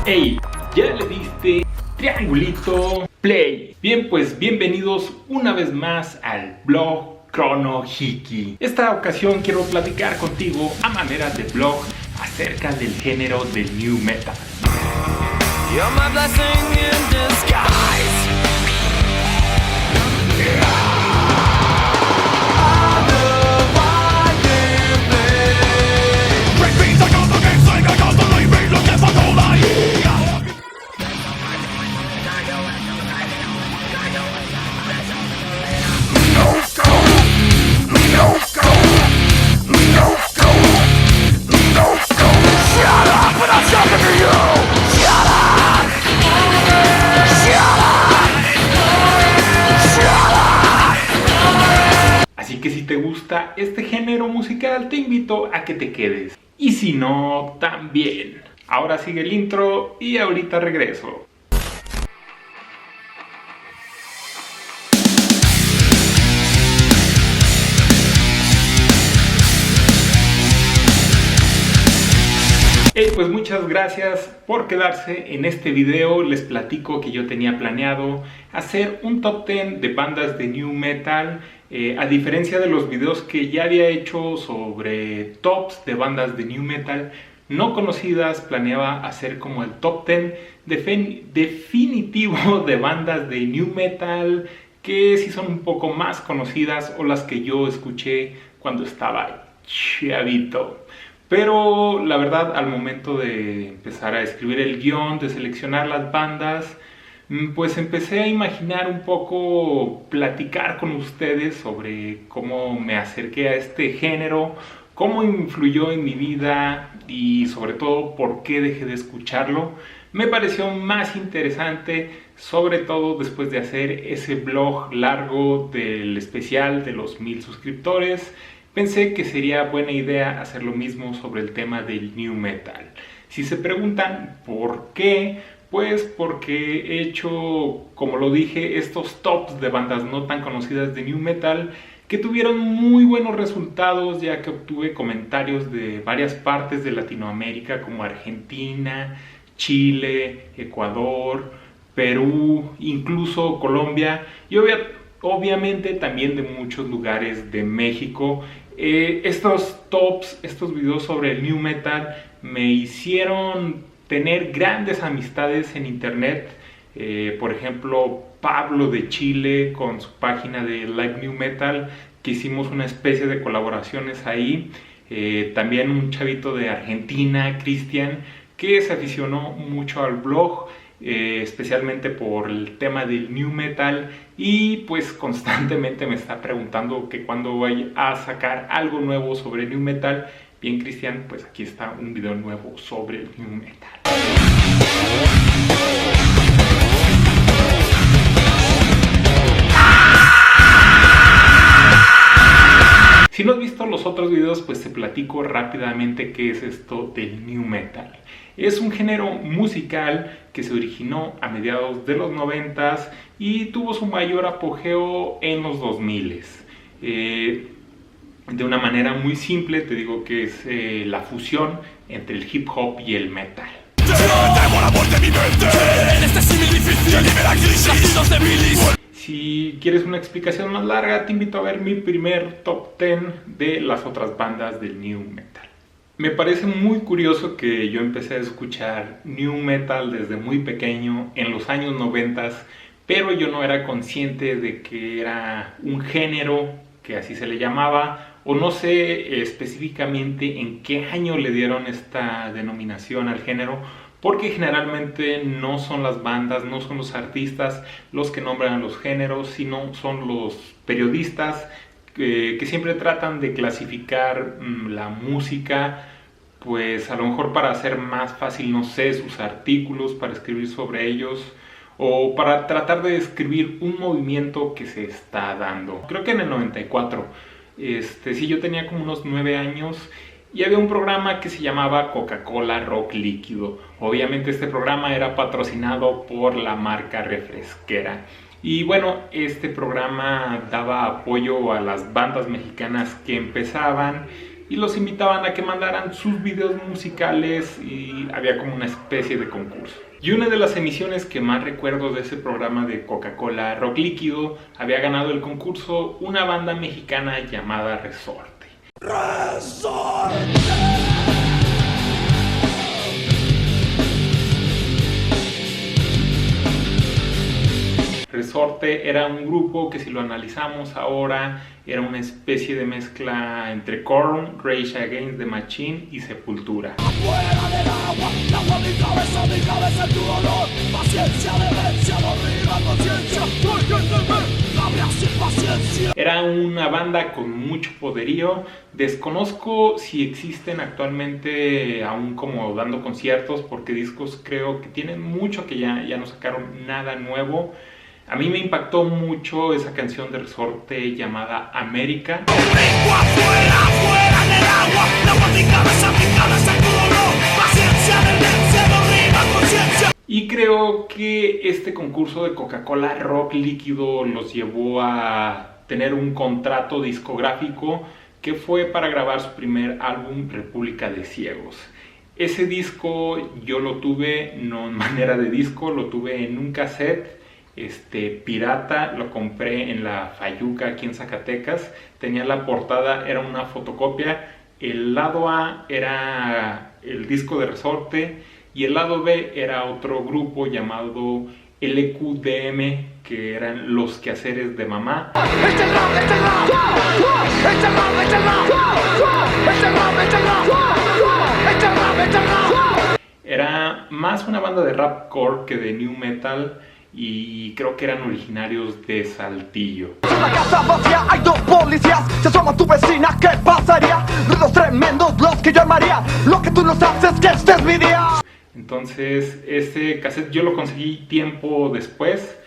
Hey, ¿ya le diste triangulito play? Bien, pues bienvenidos una vez más al blog Chrono Hiki. Esta ocasión quiero platicar contigo a manera de blog acerca del género del new metal. You're my blessing in disguise. Así que si te gusta este género musical, te invito a que te quedes. Y si no, también. Ahora sigue el intro y ahorita regreso. Pues muchas gracias por quedarse en este video. Les platico que yo tenía planeado hacer un top 10 de bandas de new metal. A diferencia de los videos que ya había hecho sobre tops de bandas de new metal no conocidas, planeaba hacer como el top 10 definitivo de bandas de new metal que sí son un poco más conocidas o las que yo escuché cuando estaba chavito. Pero la verdad, al momento de empezar a escribir el guión, de seleccionar las bandas, pues empecé a imaginar un poco, platicar con ustedes sobre cómo me acerqué a este género, cómo influyó en mi vida y sobre todo por qué dejé de escucharlo. Me pareció más interesante, sobre todo después de hacer ese blog largo del especial de los 1000 suscriptores. Pensé que sería buena idea hacer lo mismo sobre el tema del new metal. Si se preguntan por qué, pues porque he hecho, como lo dije, estos tops de bandas no tan conocidas de new metal que tuvieron muy buenos resultados, ya que obtuve comentarios de varias partes de Latinoamérica como Argentina, Chile, Ecuador, Perú, incluso Colombia y obviamente también de muchos lugares de México. Estos tops, estos videos sobre el new metal me hicieron tener grandes amistades en internet. Por ejemplo, Pablo de Chile con su página de Live New Metal, que hicimos una especie de colaboraciones ahí. También un chavito de Argentina, Cristian, que se aficionó mucho al blog, especialmente por el tema del new metal, y pues constantemente me está preguntando que cuándo voy a sacar algo nuevo sobre new metal. Bien, Cristian, pues aquí está un video nuevo sobre el new metal. Si no has visto los otros videos, pues te platico rápidamente qué es esto del new metal. Es un género musical que se originó a mediados de los 90s y tuvo su mayor apogeo en los 2000s. De una manera muy simple te digo que es la fusión entre el hip hop y el metal. Si quieres una explicación más larga, te invito a ver mi primer top 10 de las otras bandas del new metal. Me parece muy curioso que yo empecé a escuchar new metal desde muy pequeño, en los años 90, pero yo no era consciente de que era un género, que así se le llamaba, o no sé específicamente en qué año le dieron esta denominación al género, porque generalmente no son las bandas, no son los artistas los que nombran los géneros, sino son los periodistas que siempre tratan de clasificar la música, pues a lo mejor para hacer más fácil, no sé, sus artículos, para escribir sobre ellos, o para tratar de describir un movimiento que se está dando. Creo que en el 94, sí, yo tenía como unos 9 años y había un programa que se llamaba Coca-Cola Rock Líquido. Obviamente este programa era patrocinado por la marca refresquera. Y bueno, este programa daba apoyo a las bandas mexicanas que empezaban y los invitaban a que mandaran sus videos musicales y había como una especie de concurso. Y una de las emisiones que más recuerdo de ese programa de Coca-Cola Rock Líquido, había ganado el concurso una banda mexicana llamada Resorte. Resorte era un grupo que, si lo analizamos ahora, era una especie de mezcla entre Korn, Rage Against the Machine y Sepultura. Afuera del agua mi cabeza en tu dolor. Paciencia, demencia, dormida conciencia. Entiéndeme, habría sin paciencia. Era una banda con mucho poderío. Desconozco si existen actualmente aún como dando conciertos, porque discos creo que tienen mucho que ya no sacaron nada nuevo. A mí me impactó mucho esa canción de Resorte llamada América. Vengo afuera del agua mi cabeza en tu dolor. Paciencia, demencia, dormida conciencia. Y creo que este concurso de Coca-Cola Rock Líquido los llevó a tener un contrato discográfico que fue para grabar su primer álbum, República de Ciegos. Ese disco yo lo tuve, no en manera de disco, lo tuve en un cassette pirata, lo compré en la Fayuca aquí en Zacatecas. Tenía la portada, era una fotocopia. El lado A era el disco de Resorte y el lado B era otro grupo llamado LQDM, que eran Los Quehaceres de Mamá. Era más una banda de rapcore que de new metal, y creo que eran originarios de Saltillo. En la casa vacía hay dos policías, se asoma tu vecina, ¿qué pasaría? Ruidos tremendos los que yo armaría, lo que tú no sabes es que este es mi día. Entonces este cassette yo lo conseguí tiempo después.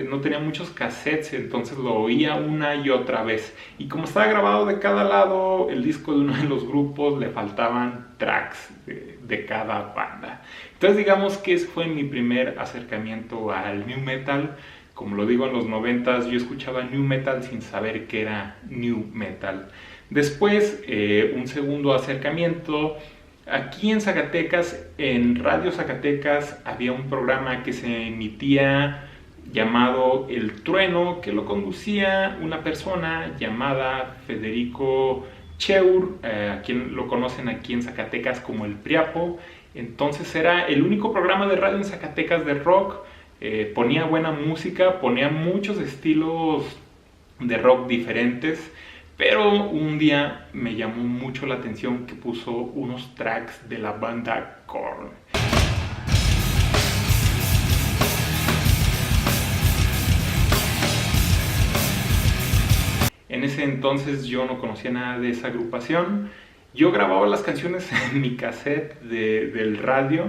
No tenía muchos cassettes, entonces lo oía una y otra vez. Y como estaba grabado de cada lado el disco de uno de los grupos, le faltaban tracks de cada banda. Entonces digamos que ese fue mi primer acercamiento al new metal. Como lo digo, en los 90s yo escuchaba new metal sin saber qué era new metal. Después, un segundo acercamiento. Aquí en Zacatecas, en Radio Zacatecas, había un programa que se emitía llamado El Trueno, que lo conducía una persona llamada Federico Cheur, a quien lo conocen aquí en Zacatecas como El Priapo. Entonces era el único programa de radio en Zacatecas de rock. Ponía buena música, ponía muchos estilos de rock diferentes. Pero un día me llamó mucho la atención que puso unos tracks de la banda Korn. En ese entonces yo no conocía nada de esa agrupación. Yo grababa las canciones en mi cassette del radio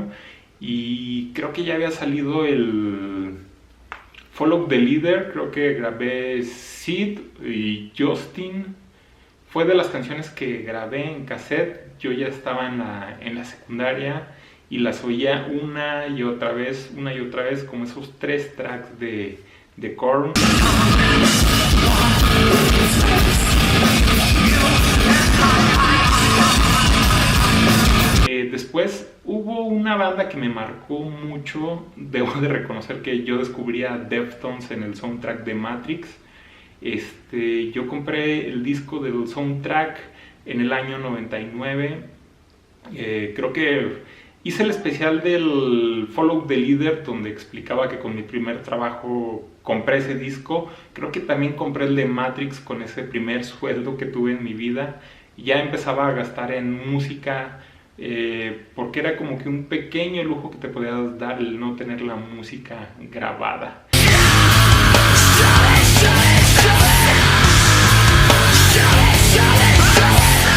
y creo que ya había salido el Follow the Leader. Creo que grabé Sid y Justin. Fue de las canciones que grabé en cassette. Yo ya estaba en la secundaria y las oía una y otra vez, como esos 3 tracks de Korn. Después hubo una banda que me marcó mucho. Debo de reconocer que yo descubrí a Deftones en el soundtrack de Matrix. Yo compré el disco del soundtrack en el año 99. Creo que hice el especial del Follow the Leader, donde explicaba que con mi primer trabajo compré ese disco. Creo que también compré el de Matrix con ese primer sueldo que tuve en mi vida. Ya empezaba a gastar en música, porque era como que un pequeño lujo que te podías dar el no tener la música grabada.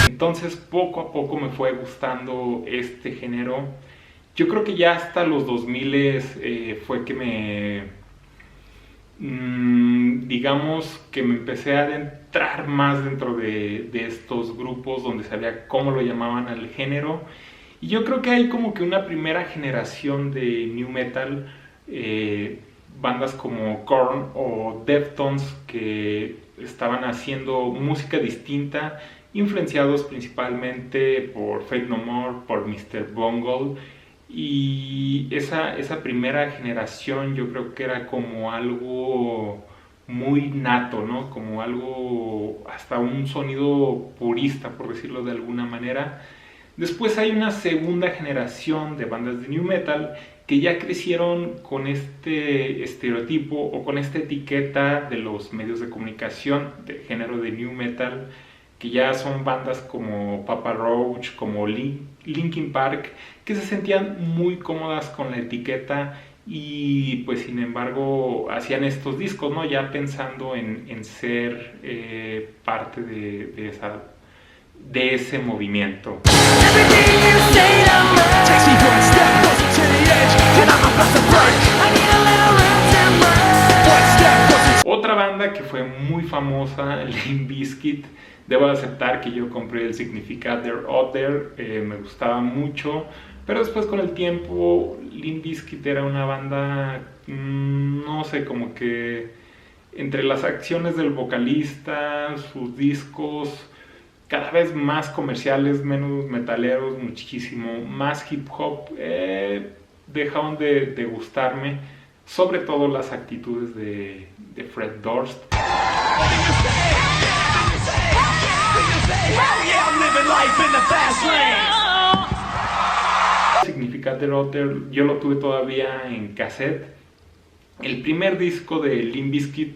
Entonces poco a poco me fue gustando este género. Yo creo que ya hasta los 2000 fue que digamos que me empecé a adentrar más dentro de estos grupos donde sabía cómo lo llamaban al género. Y yo creo que hay como que una primera generación de new metal, bandas como Korn o Deftones, que estaban haciendo música distinta, influenciados principalmente por Faith No More, por Mr. Bungle, y esa primera generación yo creo que era como algo muy nato, ¿no? Como algo, hasta un sonido purista, por decirlo de alguna manera. Después hay una segunda generación de bandas de new metal que ya crecieron con este estereotipo o con esta etiqueta de los medios de comunicación del género de new metal, que ya son bandas como Papa Roach, como Linkin Park, que se sentían muy cómodas con la etiqueta y pues sin embargo hacían estos discos, ¿no? Ya pensando en ser parte de ese movimiento. Otra banda que fue muy famosa, Limp Bizkit. Debo aceptar que yo compré el Significant Other, me gustaba mucho, pero después con el tiempo Limp Bizkit era una banda, no sé, como que entre las acciones del vocalista, sus discos cada vez más comerciales, menos metaleros, muchísimo más hip hop, dejaron de gustarme, sobre todo las actitudes de Fred Durst. Significant Other yo lo tuve todavía en cassette. El primer disco de Limp Bizkit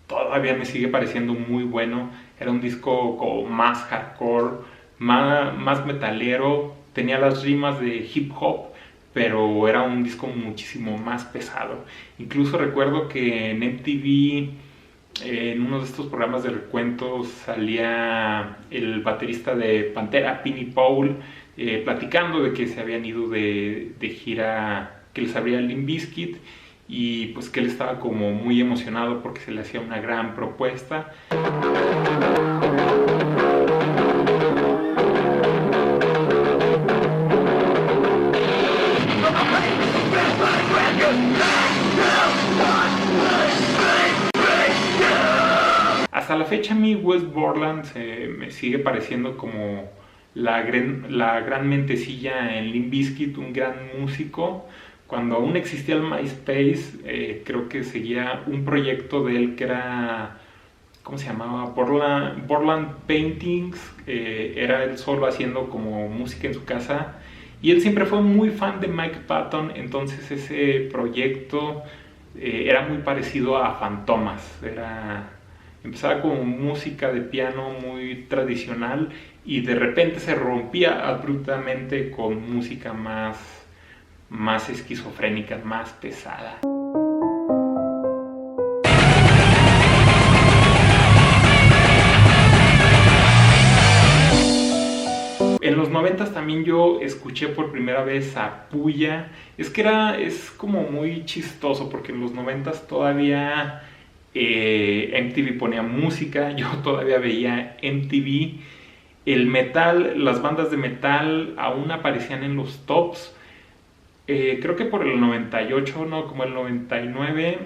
todavía me sigue pareciendo muy bueno. Era un disco como más hardcore, más metalero, tenía las rimas de hip hop, pero era un disco muchísimo más pesado. Incluso recuerdo que en MTV, en uno de estos programas de recuentos, salía el baterista de Pantera, Penny Paul, platicando de que se habían ido de gira, que les abría Limp Bizkit, y pues que él estaba como muy emocionado porque se le hacía una gran propuesta. Hasta la fecha a mí Wes Borland me sigue pareciendo como la gran mentecilla en Limp Bizkit, un gran músico. Cuando aún existía el MySpace, creo que seguía un proyecto de él que era, ¿cómo se llamaba? Borland Paintings. Era él solo haciendo como música en su casa. Y él siempre fue muy fan de Mike Patton, entonces ese proyecto era muy parecido a Fantomas. Empezaba con música de piano muy tradicional y de repente se rompía abruptamente con música más esquizofrénica, más pesada. En los 90s también yo escuché por primera vez a Puya. Es como muy chistoso porque en los 90s todavía MTV ponía música, yo todavía veía MTV. El metal, las bandas de metal aún aparecían en los tops. Creo que por el 98, no, como el 99,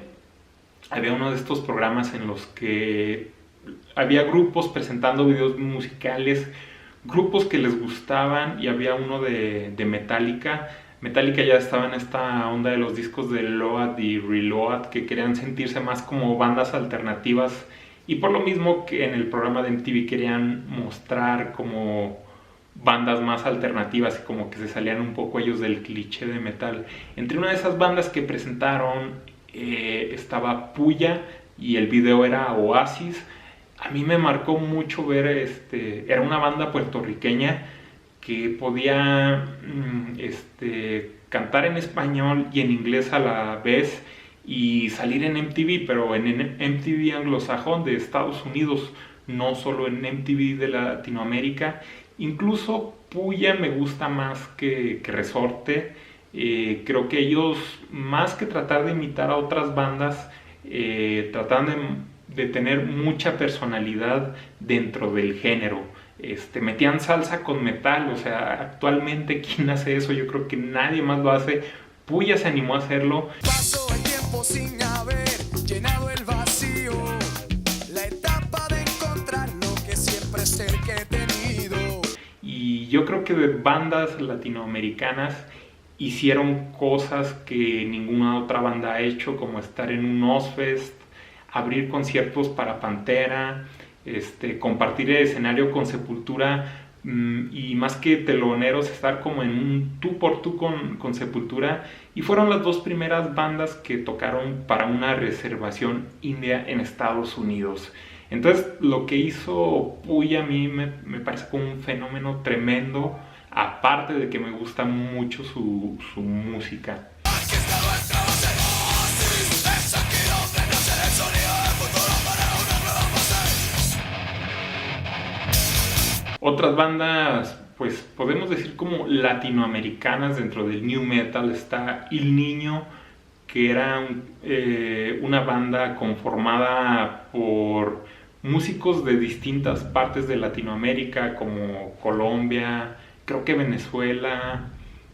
había uno de estos programas en los que había grupos presentando videos musicales, grupos que les gustaban, y había uno de Metallica. Metallica ya estaba en esta onda de los discos de Load y Reload, que querían sentirse más como bandas alternativas, y por lo mismo que en el programa de MTV querían mostrar como bandas más alternativas y como que se salían un poco ellos del cliché de metal. Entre una de esas bandas que presentaron estaba Puya y el video era Oasis. A mí me marcó mucho ver, era una banda puertorriqueña que podía cantar en español y en inglés a la vez y salir en MTV, pero en MTV anglosajón de Estados Unidos, no solo en MTV de Latinoamérica. Incluso Puya me gusta más que Resorte. Creo que ellos, más que tratar de imitar a otras bandas, trataban de tener mucha personalidad dentro del género. Metían salsa con metal, o sea, actualmente ¿quién hace eso? Yo creo que nadie más lo hace. Puya se animó a hacerlo. Pasó el tiempo sin haber llenado el vacío, la etapa de encontrar lo que siempre es el que tenía. yo creo que de bandas latinoamericanas hicieron cosas que ninguna otra banda ha hecho, como estar en un Ozzfest, abrir conciertos para Pantera, compartir el escenario con Sepultura, y más que teloneros, estar como en un tú por tú con Sepultura, y fueron las dos primeras bandas que tocaron para una reservación india en Estados Unidos. Entonces lo que hizo Puy a mí me parece como un fenómeno tremendo, aparte de que me gusta mucho su música. Otras bandas, pues podemos decir como latinoamericanas dentro del new metal, está Il Niño, que era una banda conformada por músicos de distintas partes de Latinoamérica, como Colombia, creo que Venezuela,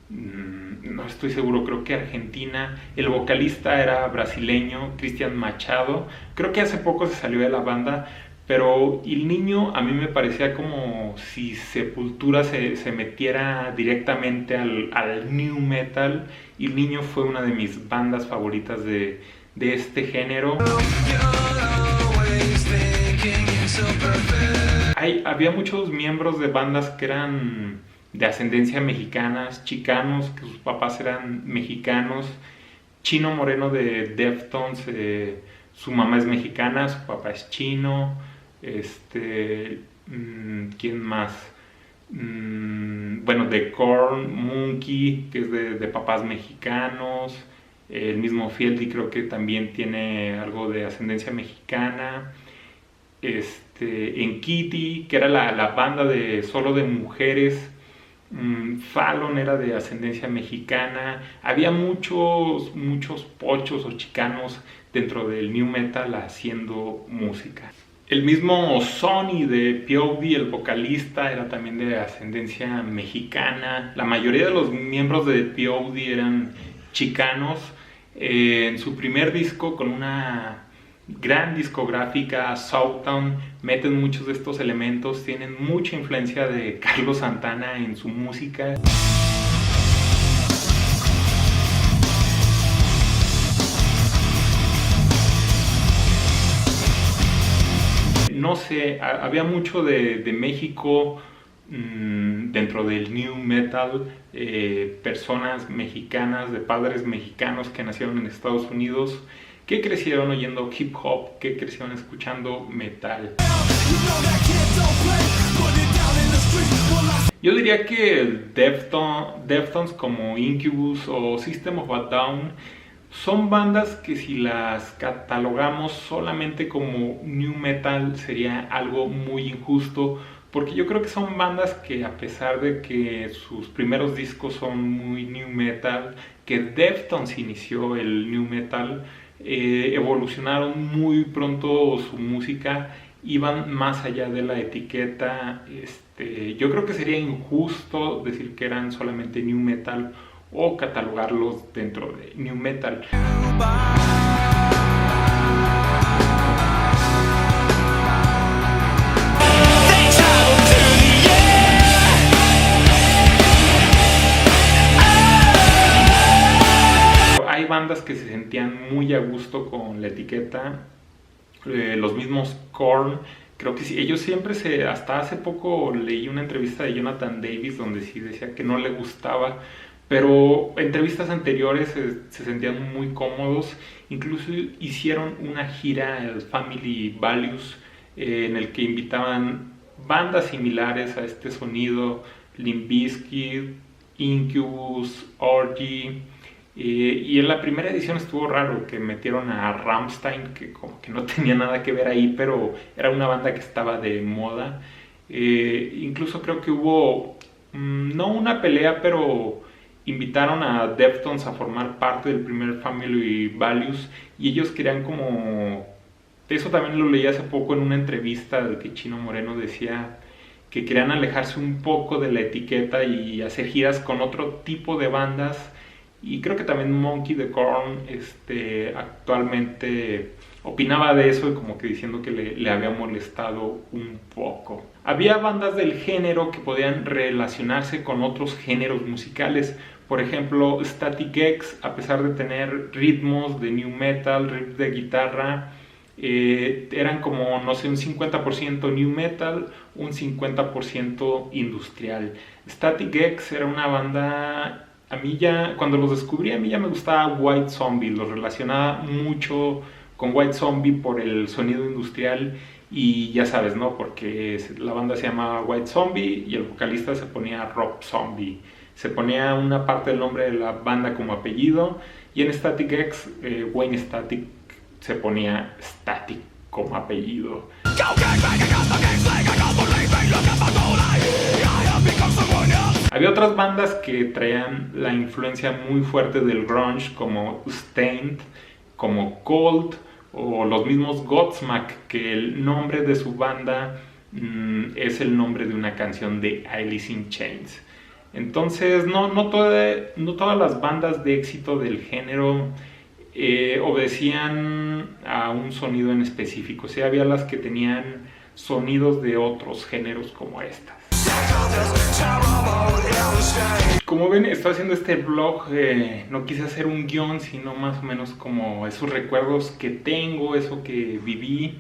no estoy seguro, creo que Argentina. El vocalista era brasileño, Cristian Machado, creo que hace poco se salió de la banda. Pero Il Niño a mí me parecía como si Sepultura se metiera directamente al new metal. Il Niño fue una de mis bandas favoritas de este género. Había muchos miembros de bandas que eran de ascendencia mexicana, chicanos, que sus papás eran mexicanos. Chino Moreno de Deftones, su mamá es mexicana, su papá es chino. ¿Quién más? Bueno, de Korn, Monkey, que es de papás mexicanos. El mismo Fieldy creo que también tiene algo de ascendencia mexicana. En Kitty, que era la banda solo de mujeres, Fallon era de ascendencia mexicana. Había muchos pochos o chicanos dentro del new metal haciendo música. El mismo Sonny de P.O.D., el vocalista, era también de ascendencia mexicana. La mayoría de los miembros de P.O.D. eran chicanos. En su primer disco, con una gran discográfica, Southtown, meten muchos de estos elementos. Tienen mucha influencia de Carlos Santana en su música. No sé, había mucho de México dentro del new metal, personas mexicanas, de padres mexicanos que nacieron en Estados Unidos, que crecieron oyendo hip hop, que crecieron escuchando metal. Yo diría que Deftones como Incubus o System of a Down son bandas que si las catalogamos solamente como new metal sería algo muy injusto, porque yo creo que son bandas que, a pesar de que sus primeros discos son muy new metal, que Deftones inició el new metal, evolucionaron muy pronto su música, iban más allá de la etiqueta. Yo creo que sería injusto decir que eran solamente new metal o catalogarlos dentro de new metal. Hay bandas que se sentían muy a gusto con la etiqueta, los mismos Korn. Creo que sí, ellos siempre hasta hace poco leí una entrevista de Jonathan Davis donde sí decía que no le gustaba, pero entrevistas anteriores se sentían muy cómodos. Incluso hicieron una gira, el Family Values, en el que invitaban bandas similares a este sonido: Limp Bizkit, Incubus, Orgy. Y en la primera edición estuvo raro que metieron a Rammstein, que como que no tenía nada que ver ahí, pero era una banda que estaba de moda. Incluso creo que hubo, no una pelea, pero invitaron a Deftones a formar parte del primer Family Values, y ellos querían como... Eso también lo leí hace poco en una entrevista de que Chino Moreno decía que querían alejarse un poco de la etiqueta y hacer giras con otro tipo de bandas. Y creo que también Monkey de Korn actualmente opinaba de eso, y como que diciendo que le había molestado un poco. Había bandas del género que podían relacionarse con otros géneros musicales. Por ejemplo, Static X, a pesar de tener ritmos de new metal, riffs de guitarra, eran como, no sé, un 50% new metal, un 50% industrial. Static X era una banda, a mí ya, cuando los descubrí, a mí ya me gustaba White Zombie, los relacionaba mucho con White Zombie por el sonido industrial y ya sabes, ¿no? Porque la banda se llamaba White Zombie y el vocalista se ponía Rob Zombie. Se ponía una parte del nombre de la banda como apellido y en Static X, Wayne Static se ponía Static como apellido. Había otras bandas que traían la influencia muy fuerte del grunge, como Stained, como Cold, o los mismos Godsmack, que el nombre de su banda es el nombre de una canción de Alice in Chains. Entonces, no todas las bandas de éxito del género obedecían a un sonido en específico. O sea, había las que tenían sonidos de otros géneros como estas. Como ven, estoy haciendo este vlog, no quise hacer un guión, sino más o menos como esos recuerdos que tengo, eso que viví.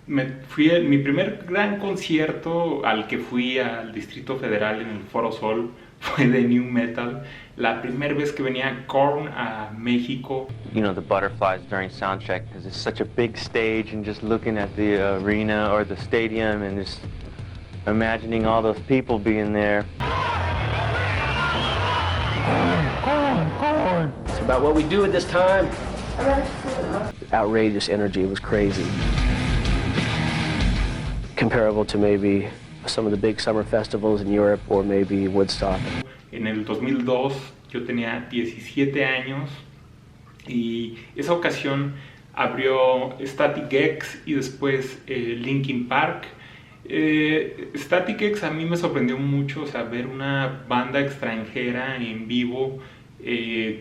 Mi primer gran concierto al que fui al Distrito Federal en el Foro Sol fue de new metal. La primera vez que venía Korn a México. You know, the butterflies during soundcheck because it's such a big stage, and just looking at the arena or the stadium and just imagining all those people being there. It's about what we do at this time. Outrageous energy, it was crazy. Comparable to maybe some of the big summer festivals in Europe or maybe Woodstock. En el 2002 yo tenía 17 años y esa ocasión abrió Static X y después Linkin Park. Static X a mí me sorprendió mucho, o sea, ver una banda extranjera en vivo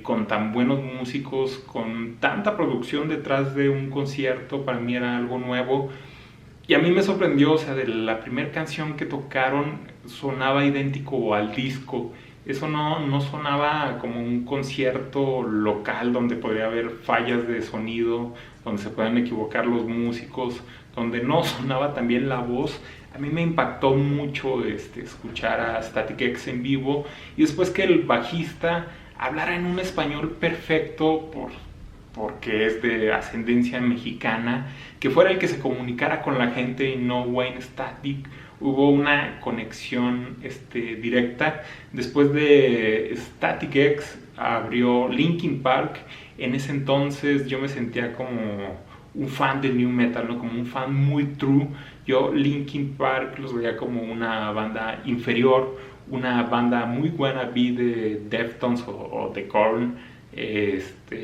con tan buenos músicos, con tanta producción detrás de un concierto, para mí era algo nuevo. Y a mí me sorprendió, o sea, de la primera canción que tocaron sonaba idéntico al disco. Eso no sonaba como un concierto local donde podría haber fallas de sonido, donde se puedan equivocar los músicos, donde no sonaba también la voz. A mí me impactó mucho escuchar a Static X en vivo y después que el bajista hablara en un español perfecto porque es de ascendencia mexicana, que fuera el que se comunicara con la gente y no Wayne Static. Hubo una conexión directa. Después de Static X abrió Linkin Park. En ese entonces yo me sentía como un fan de new metal, ¿no? Como un fan muy true. Yo Linkin Park los veía como una banda inferior, una banda muy wannabe de Deftones o de Korn.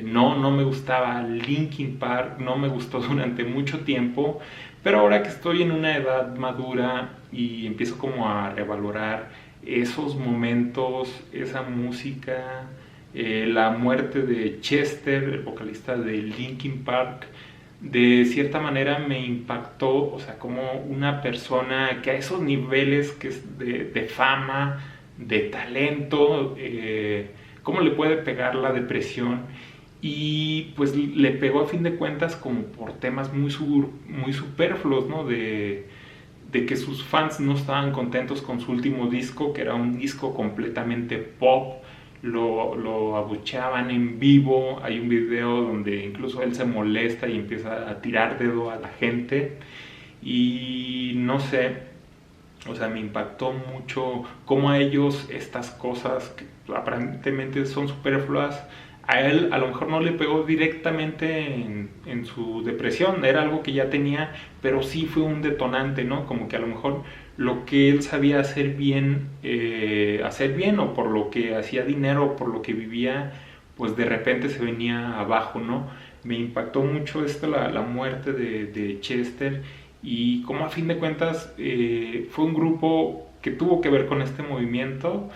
No me gustaba Linkin Park, no me gustó durante mucho tiempo, pero ahora que estoy en una edad madura y empiezo como a revalorar esos momentos, esa música, la muerte de Chester, el vocalista de Linkin Park, de cierta manera me impactó, o sea, como una persona que a esos niveles que es de fama, de talento, cómo le puede pegar la depresión. Y pues le pegó a fin de cuentas como por temas muy superfluos, ¿no? De que sus fans no estaban contentos con su último disco, que era un disco completamente pop. Lo abucheaban en vivo. Hay un video donde incluso él se molesta y empieza a tirar dedo a la gente. Y no sé, o sea, me impactó mucho cómo a ellos estas cosas que aparentemente son superfluas, a él a lo mejor no le pegó directamente en su depresión, era algo que ya tenía, pero sí fue un detonante, ¿no? Como que a lo mejor lo que él sabía hacer bien o por lo que hacía dinero o por lo que vivía, pues de repente se venía abajo, ¿no? Me impactó mucho la muerte de Chester y como a fin de cuentas fue un grupo que tuvo que ver con este movimiento.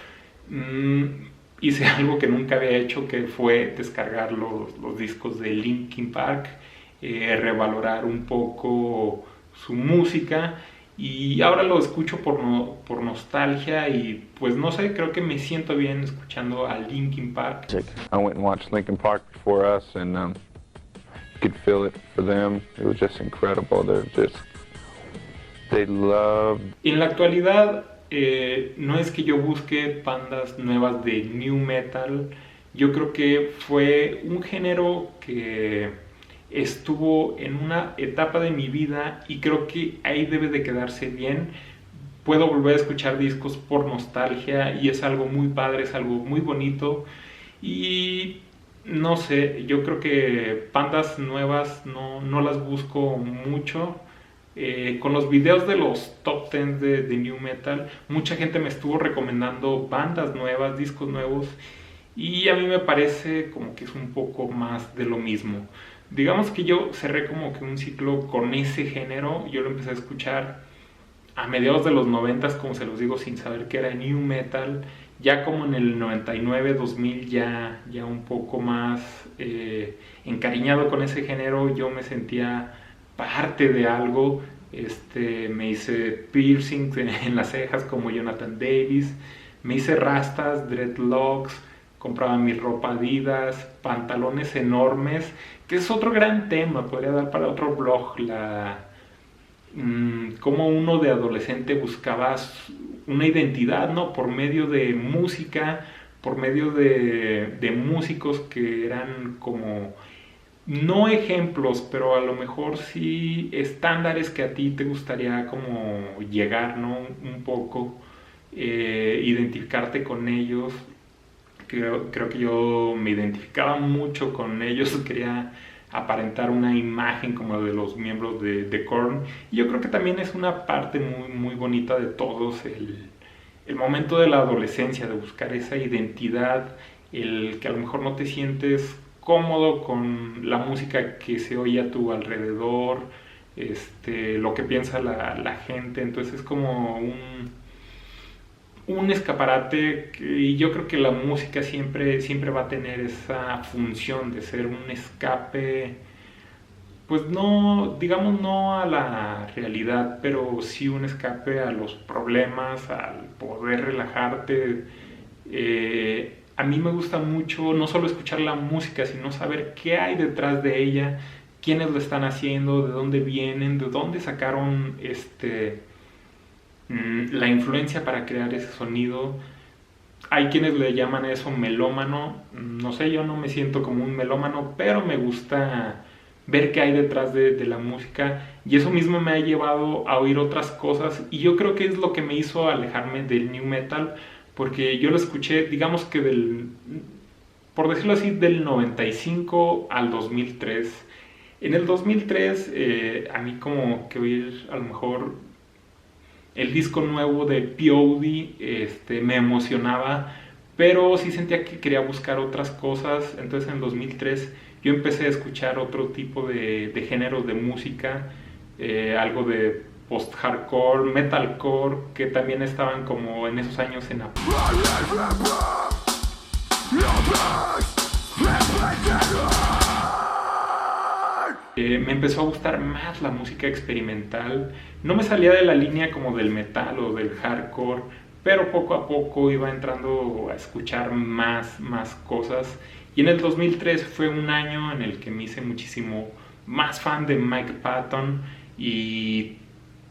Hice algo que nunca había hecho, que fue descargar los discos de Linkin Park, revalorar un poco su música y ahora lo escucho por nostalgia y pues no sé, creo que me siento bien escuchando a Linkin Park. I went and watched Linkin Park before us, and you could feel it for them. It was just incredible. They love. En la actualidad no es que yo busque bandas nuevas de new metal. Yo creo que fue un género que estuvo en una etapa de mi vida y creo que ahí debe de quedarse bien. Puedo volver a escuchar discos por nostalgia y es algo muy padre, es algo muy bonito. Y no sé, yo creo que bandas nuevas no las busco mucho. Con los videos de los top 10 de New Metal, mucha gente me estuvo recomendando bandas nuevas, discos nuevos, y a mí me parece como que es un poco más de lo mismo. Digamos que yo cerré como que un ciclo con ese género. Yo lo empecé a escuchar a mediados de los 90, como se los digo, sin saber que era New Metal. Ya como en el 99, 2000, ya un poco más encariñado con ese género, yo me sentía parte de algo. Me hice piercings en las cejas como Jonathan Davis, me hice rastas, dreadlocks, compraba mi ropa Adidas, pantalones enormes, que es otro gran tema, podría dar para otro blog, cómo uno de adolescente buscaba una identidad, ¿no? Por medio de música, por medio de músicos que eran como, no ejemplos, pero a lo mejor sí estándares que a ti te gustaría como llegar, ¿no? Un poco, identificarte con ellos. Creo que yo me identificaba mucho con ellos, quería aparentar una imagen como de los miembros de Korn. Y yo creo que también es una parte muy, muy bonita de todos, el momento de la adolescencia, de buscar esa identidad, el que a lo mejor no te sientes cómodo con la música que se oye a tu alrededor, lo que piensa la gente. Entonces es como un escaparate, y yo creo que la música siempre va a tener esa función de ser un escape, pues no, digamos, no a la realidad, pero sí un escape a los problemas, al poder relajarte. A mí me gusta mucho no solo escuchar la música, sino saber qué hay detrás de ella, quiénes lo están haciendo, de dónde vienen, de dónde sacaron la influencia para crear ese sonido. Hay quienes le llaman a eso melómano. No sé, yo no me siento como un melómano, pero me gusta ver qué hay detrás de la música, y eso mismo me ha llevado a oír otras cosas, y yo creo que es lo que me hizo alejarme del new metal, porque yo lo escuché, digamos que por decirlo así, del 95 al 2003. En el 2003 a mí como que oír a lo mejor el disco nuevo de POD me emocionaba, pero sí sentía que quería buscar otras cosas. Entonces en 2003 yo empecé a escuchar otro tipo de géneros de música, algo de post-hardcore, metalcore, que también estaban como en esos años en me empezó a gustar más la música experimental. No me salía de la línea como del metal o del hardcore, pero poco a poco iba entrando a escuchar más cosas. Y en el 2003 fue un año en el que me hice muchísimo más fan de Mike Patton, y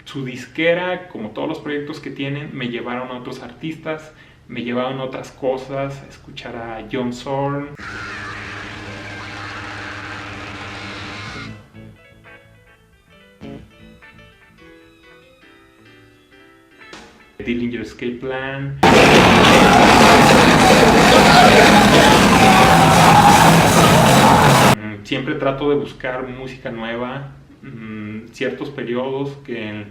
su disquera, como todos los proyectos que tienen, me llevaron a otros artistas, me llevaron a otras cosas, a escuchar a John Zorn, Dillinger Escape Plan. Siempre trato de buscar música nueva, ciertos periodos que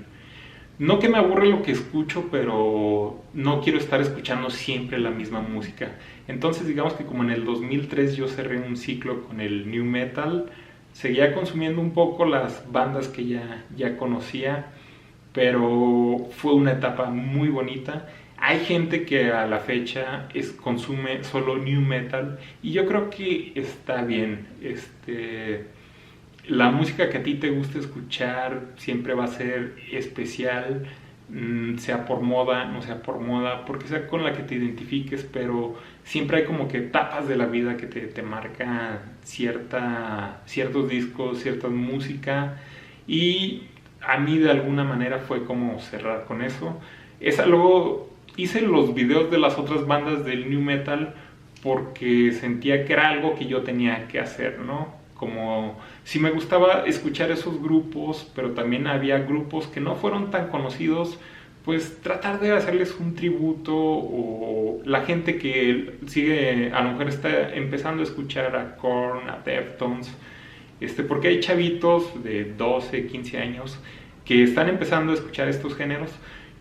no que me aburre lo que escucho, pero no quiero estar escuchando siempre la misma música. Entonces digamos que como en el 2003 yo cerré un ciclo con el new metal, seguía consumiendo un poco las bandas que ya conocía, pero fue una etapa muy bonita. Hay gente que a la fecha consume solo new metal, y yo creo que está bien. La música que a ti te gusta escuchar siempre va a ser especial, sea por moda, no sea por moda, porque sea con la que te identifiques, pero siempre hay como que etapas de la vida que te marcan ciertos discos, cierta música, y a mí de alguna manera fue como cerrar con eso. Luego hice los videos de las otras bandas del new metal porque sentía que era algo que yo tenía que hacer, ¿no? Como si me gustaba escuchar esos grupos, pero también había grupos que no fueron tan conocidos, pues tratar de hacerles un tributo, o la gente que sigue, a lo mejor está empezando a escuchar a Korn, a Deftones, porque hay chavitos de 12, 15 años que están empezando a escuchar estos géneros.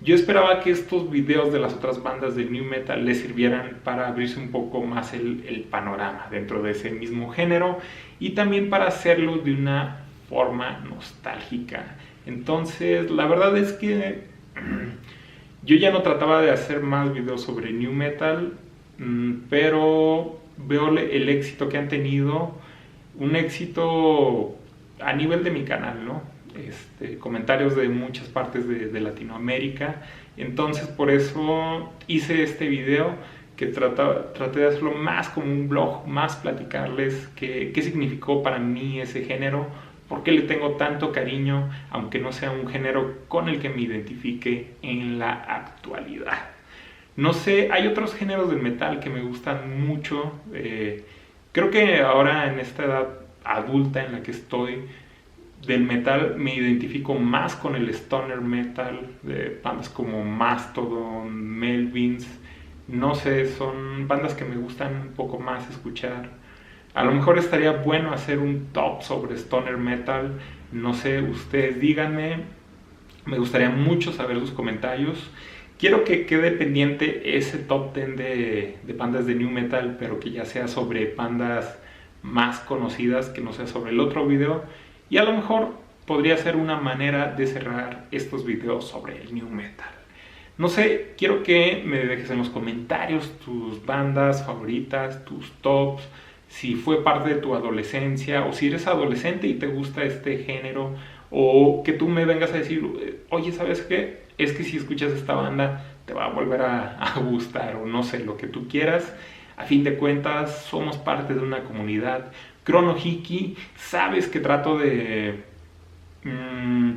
Yo esperaba que estos videos de las otras bandas del new metal les sirvieran para abrirse un poco más el panorama dentro de ese mismo género, y también para hacerlo de una forma nostálgica. Entonces, la verdad es que yo ya no trataba de hacer más videos sobre new metal, pero veo el éxito que han tenido, un éxito a nivel de mi canal, ¿no? Comentarios de muchas partes de Latinoamérica. Entonces por eso hice este video, que traté de hacerlo más como un blog, más platicarles qué significó para mí ese género, por qué le tengo tanto cariño, aunque no sea un género con el que me identifique en la actualidad. No sé, hay otros géneros del metal que me gustan mucho. Creo que ahora, en esta edad adulta en la que estoy, del metal me identifico más con el stoner metal, de bandas como Mastodon, Melvins. No sé, son bandas que me gustan un poco más escuchar. A lo mejor estaría bueno hacer un top sobre stoner metal. No sé, ustedes díganme. Me gustaría mucho saber sus comentarios. Quiero que quede pendiente ese top 10 de bandas de new metal, pero que ya sea sobre bandas más conocidas, que no sea sobre el otro video. Y a lo mejor podría ser una manera de cerrar estos videos sobre el new metal. No sé, quiero que me dejes en los comentarios tus bandas favoritas, tus tops, si fue parte de tu adolescencia, o si eres adolescente y te gusta este género, o que tú me vengas a decir, oye, ¿sabes qué? Es que si escuchas esta banda te va a volver a gustar, o no sé, lo que tú quieras. A fin de cuentas, somos parte de una comunidad. Chronohiki, sabes que trato de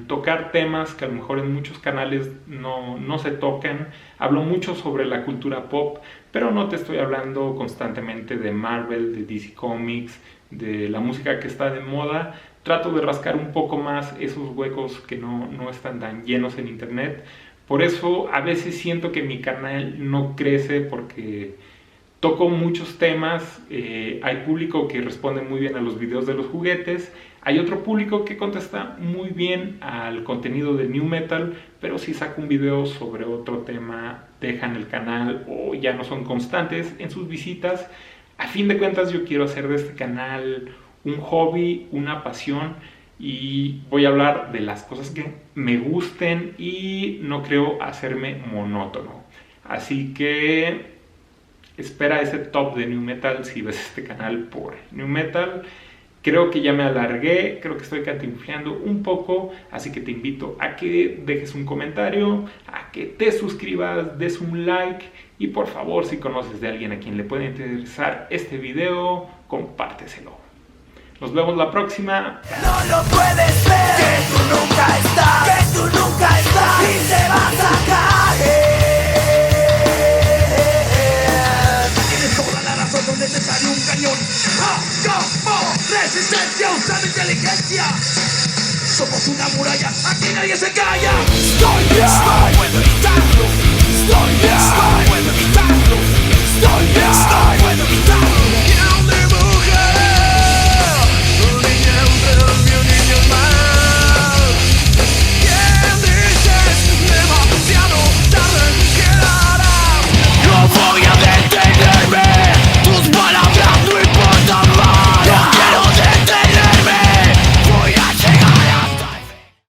tocar temas que a lo mejor en muchos canales no se tocan. Hablo mucho sobre la cultura pop, pero no te estoy hablando constantemente de Marvel, de DC Comics, de la música que está de moda. Trato de rascar un poco más esos huecos que no están tan llenos en internet. Por eso a veces siento que mi canal no crece, porque toco muchos temas. Hay público que responde muy bien a los videos de los juguetes, hay otro público que contesta muy bien al contenido de new metal, pero si saco un video sobre otro tema dejan el canal o ya no son constantes en sus visitas. A fin de cuentas, yo quiero hacer de este canal un hobby, una pasión, y voy a hablar de las cosas que me gusten y no creo hacerme monótono. Así que espera ese top de new metal si ves este canal por new metal. Creo que ya me alargué, creo que estoy cantinfleando un poco, así que te invito a que dejes un comentario, a que te suscribas, des un like, y por favor, si conoces de alguien a quien le puede interesar este video, compárteselo. Nos vemos la próxima. No lo puedes ver, que tú nunca estás, que tú nunca estás y te vas a caer. Tienes toda la razón, no es necesario un cañón. ¡Como resistencia, usando inteligencia! Somos una muralla, aquí nadie se calla. Estoy bien, no puedo estar.